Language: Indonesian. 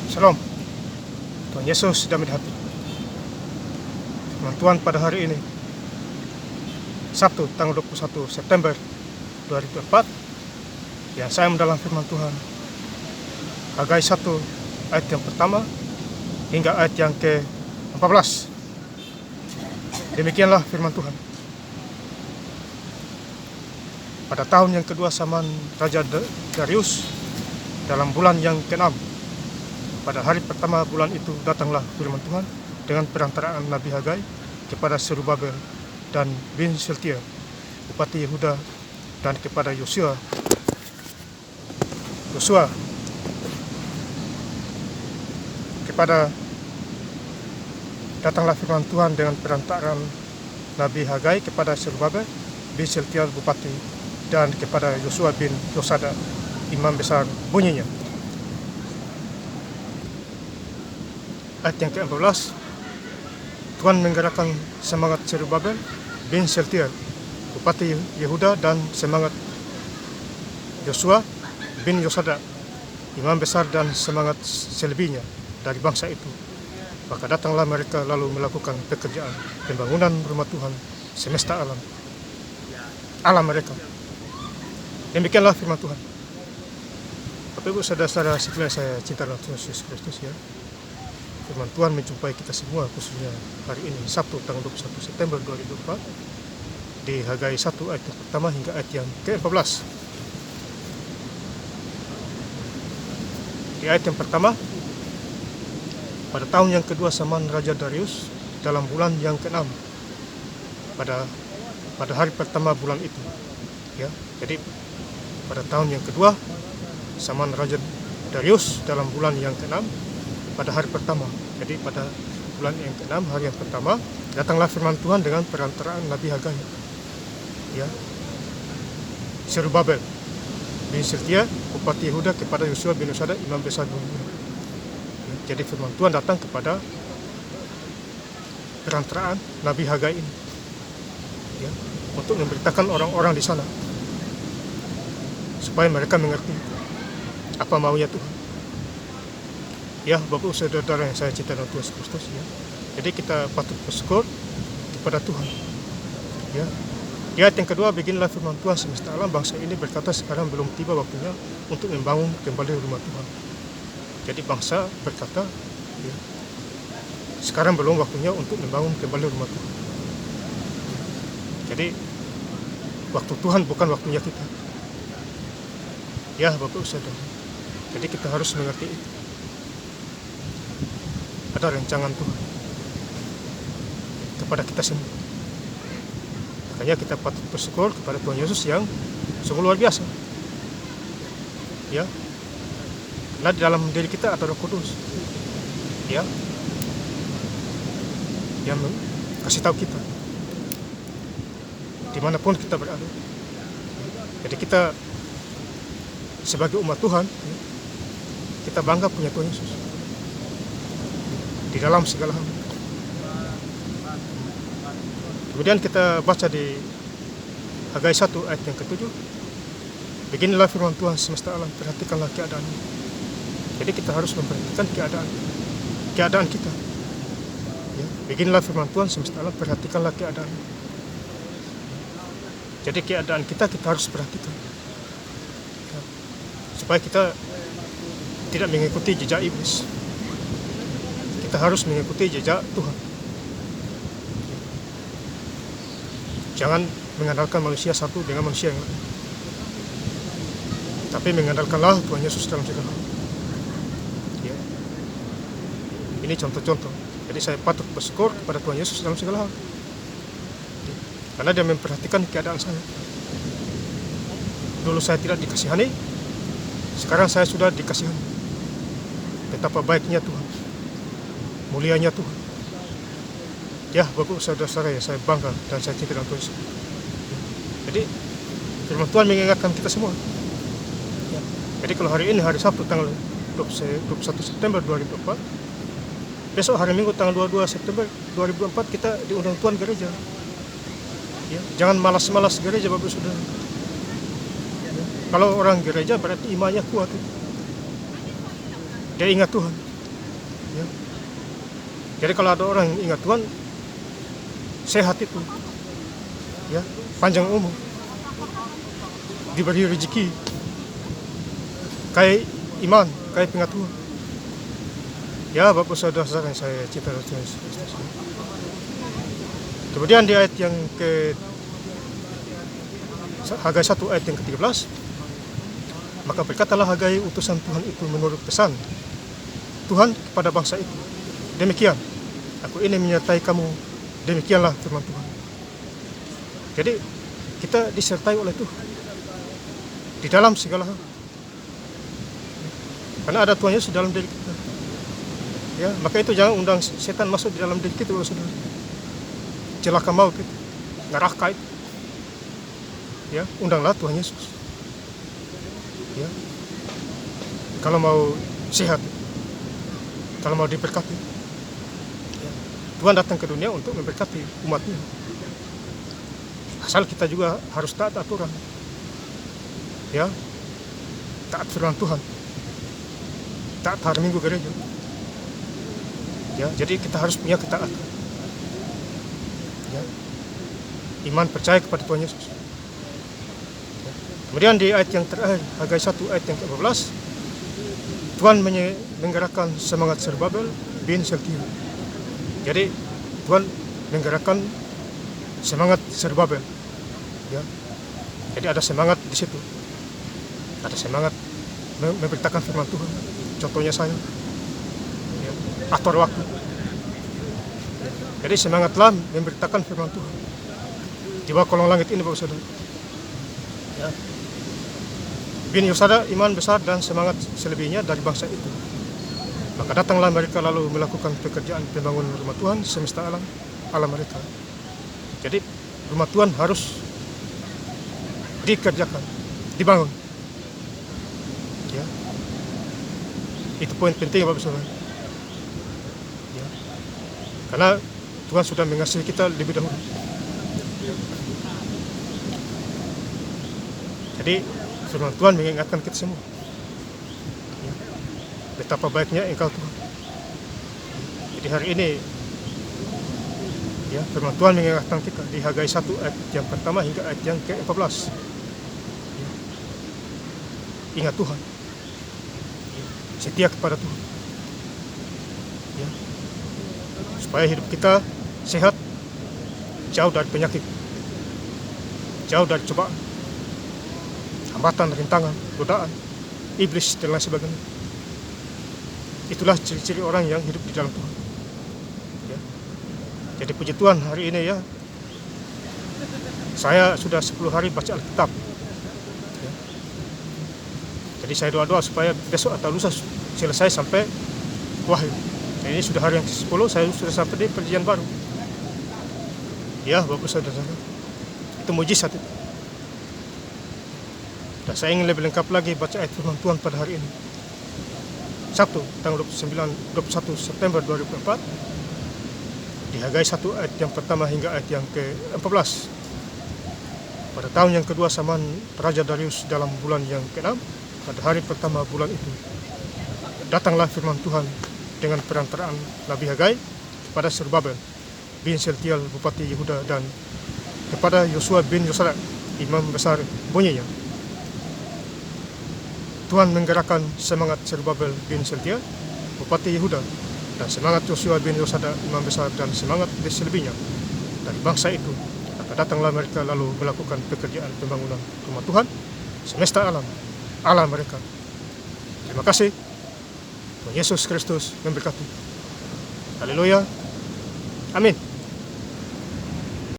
Shalom, Tuhan Yesus damai di hati. Firman Tuhan pada hari ini, Sabtu tanggal 21 September 2024, yang saya mendalam firman Tuhan, Hagai 1 ayat yang pertama hingga ayat yang ke-14. Demikianlah firman Tuhan. Pada tahun yang kedua zaman Raja Darius, dalam bulan yang ke-6, pada hari pertama bulan itu datanglah firman Tuhan dengan perantaraan Nabi Hagai kepada Zerubabel dan bin Shealtiel, bupati Yehuda, dan kepada Yosua. Datanglah firman Tuhan dengan perantaraan Nabi Hagai kepada Zerubabel bin Shealtiel, bupati, dan kepada Yosua bin Yosada, imam besar, bunyinya. Ayat yang ke-14, Tuhan menggerakkan semangat Zerubabel bin Shealtiel, bupati Yehuda, dan semangat Yosua bin Yosada, imam besar, dan semangat selebihnya dari bangsa itu. Maka datanglah mereka lalu melakukan pekerjaan pembangunan rumah Tuhan semesta alam mereka. Demikianlah firman Tuhan. Bapak Ibu saudara-saudara sekalian saya cinta dalam Tuhan Yesus Kristus, ya. Firman Tuhan menjumpai kita semua, khususnya hari ini Sabtu tanggal 21 September 2024, di Hagai 1 ayat yang pertama hingga ayat yang ke-14. Di ayat yang pertama, pada tahun yang kedua zaman Raja Darius, dalam bulan yang ke-6, pada hari pertama bulan itu, ya. Jadi pada tahun yang kedua zaman Raja Darius, dalam bulan yang ke-6, pada hari pertama. Jadi pada bulan yang ke-6, hari yang pertama, datanglah firman Tuhan dengan perantaraan Nabi Hagai, ya, Zerubabel bin Shealtiel, bupati Yehuda, kepada Yosua bin Yosada, imam besar. Jadi firman Tuhan datang kepada perantaraan Nabi Hagai ini, ya, untuk memberitakan orang-orang di sana supaya mereka mengerti apa maunya Tuhan. Ya, Bapak saudara yang saya cinta dalam Tuhan Yesus Kristus, ya. Jadi kita patut bersyukur kepada Tuhan, ya. Di ayat yang kedua, beginilah firman Tuhan semesta alam, bangsa ini berkata, sekarang belum tiba waktunya untuk membangun kembali rumah Tuhan. Jadi bangsa berkata, ya, sekarang belum waktunya untuk membangun kembali rumah Tuhan. Jadi waktu Tuhan bukan waktunya kita, ya Bapak saudara. Jadi kita harus mengerti itu. Ada rancangan Tuhan kepada kita semua. Makanya kita patut bersyukur kepada Tuhan Yesus yang sungguh luar biasa, ya. Karena di dalam diri kita ada Roh Kudus, ya, yang kasih tahu kita dimanapun kita berada. Jadi kita sebagai umat Tuhan, kita bangga punya Tuhan Yesus di dalam segala hal. Kemudian kita baca di Hagai 1 ayat yang ke-7. Beginilah firman Tuhan semesta alam, perhatikanlah keadaan. Jadi kita harus memperhatikan keadaan kita, ya. Beginilah firman Tuhan semesta alam, perhatikanlah keadaan. Jadi keadaan kita harus perhatikan, ya, supaya kita tidak mengikuti jejak iblis. Kita harus mengikuti jejak Tuhan. Jangan mengandalkan manusia satu dengan manusia yang lain, tapi mengandalkanlah Tuhan Yesus dalam segala hal, ya. Ini contoh-contoh. Jadi saya patut bersyukur kepada Tuhan Yesus dalam segala hal, ya, karena Dia memperhatikan keadaan saya. Dulu saya tidak dikasihani, sekarang saya sudah dikasihani. Betapa baiknya Tuhan, mulianya Tuhan, ya Bapak saudara-saudara, ya, saya bangga dan saya cinta dalam Tuhan Yesus. Jadi firman Tuhan mengingatkan kita semua, ya. Jadi kalau hari ini hari Sabtu tanggal 21 September 2024, besok hari Minggu tanggal 22 September 2024, kita diundang Tuhan gereja, ya. Jangan malas-malas gereja, Bapak saudara, ya. Kalau orang gereja berarti imannya kuat, dia ingat Tuhan, Ya. Jadi kalau ada orang yang ingat Tuhan, sehat itu, ya, panjang umur, diberi rezeki, kayak iman, kayak pengetahuan. Ya, Bapak saudara-saudara yang saya cinta dan Tuhan Yesus Kristus. Kemudian di ayat yang Hagai 1 ayat yang ke-13, maka berkatalah Hagai utusan Tuhan itu menurut pesan Tuhan kepada bangsa itu, demikian, aku ini menyertai kamu, demikianlah firman Tuhan. Jadi kita disertai oleh Tuhan di dalam segala hal, karena ada Tuhan Yesus dalam diri kita. Ya, maka itu jangan undang setan masuk di dalam diri kita, saudara. Celaka maut itu, neraka itu. Ya, undanglah Tuhan Yesus. Ya, kalau mau sehat, kalau mau diberkati, ya, Tuhan datang ke dunia untuk memberkati umatnya. Asal kita juga harus taat aturan, ya, taat firman Tuhan, taat hari Minggu gereja. Ya, jadi kita harus punya ketaatan. Ya, iman percaya kepada Tuhan Yesus. Ya. Kemudian di ayat yang terakhir, Hagai 1 ayat yang ke-14, Tuhan menggerakkan semangat Zerubabel bin Shealtiel. Jadi Tuhan menggerakkan semangat Zerubabel. Ya. Jadi ada semangat di situ. Ada semangat memberitakan firman Tuhan. Contohnya saya, ya, atur waktu. Jadi semangatlah memberitakan firman Tuhan di bawah kolong langit ini, Bapak Saudara. Ya. Bin Yosada iman besar dan semangat selebihnya dari bangsa itu. Maka datanglah mereka lalu melakukan pekerjaan pembangunan rumah Tuhan semesta alam mereka. Jadi rumah Tuhan harus dikerjakan, dibangun. Ya. Itu poin penting, Bapak Saudara. Ya. Karena Tuhan sudah mengasihi kita lebih dahulu. Jadi firman Tuhan mengingatkan kita semua. Ya. Betapa baiknya Engkau Tuhan. Jadi hari ini, ya, firman Tuhan mengingatkan kita di Hagai 1 ayat yang pertama hingga ayat yang ke-14. Ya. Ingat Tuhan. Ya. Setia kepada Tuhan. Ya. Supaya hidup kita sehat, jauh dari penyakit, jauh dari cobaan, hambatan, rintangan, godaan, iblis, dan lain sebagainya. Itulah ciri-ciri orang yang hidup di dalam Tuhan. Ya. Jadi puji Tuhan hari ini, ya, saya sudah 10 hari baca Alkitab. Ya. Jadi saya doa-doa supaya besok atau lusa selesai sampai Wahyu. Ini sudah hari yang ke-10, saya sudah sampai di perjanjian baru. Ya, Bapak Saudara, itu mujizat itu. Dan saya ingin lebih lengkap lagi baca ayat firman Tuhan pada hari ini. Sabtu, tanggal 21 September 2004, di Hagai 1 ayat yang pertama hingga ayat yang ke-14. Pada tahun yang kedua zaman Raja Darius dalam bulan yang ke-6, pada hari pertama bulan itu, datanglah firman Tuhan dengan perantaraan Nabi Hagai kepada Zerubabel bin Shealtiel Bupati Yehuda dan kepada Yosua bin Yosada Imam besar, bunyinya, Tuhan menggerakkan semangat Zerubabel bin Shealtiel Bupati Yehuda dan semangat Yosua bin Yosada Imam besar dan semangat selebihnya dari bangsa itu. Maka datanglah mereka lalu melakukan pekerjaan pembangunan rumah Tuhan semesta alam mereka. Terima kasih. Tuhan Yesus Kristus memberkati. Haleluya. Amin.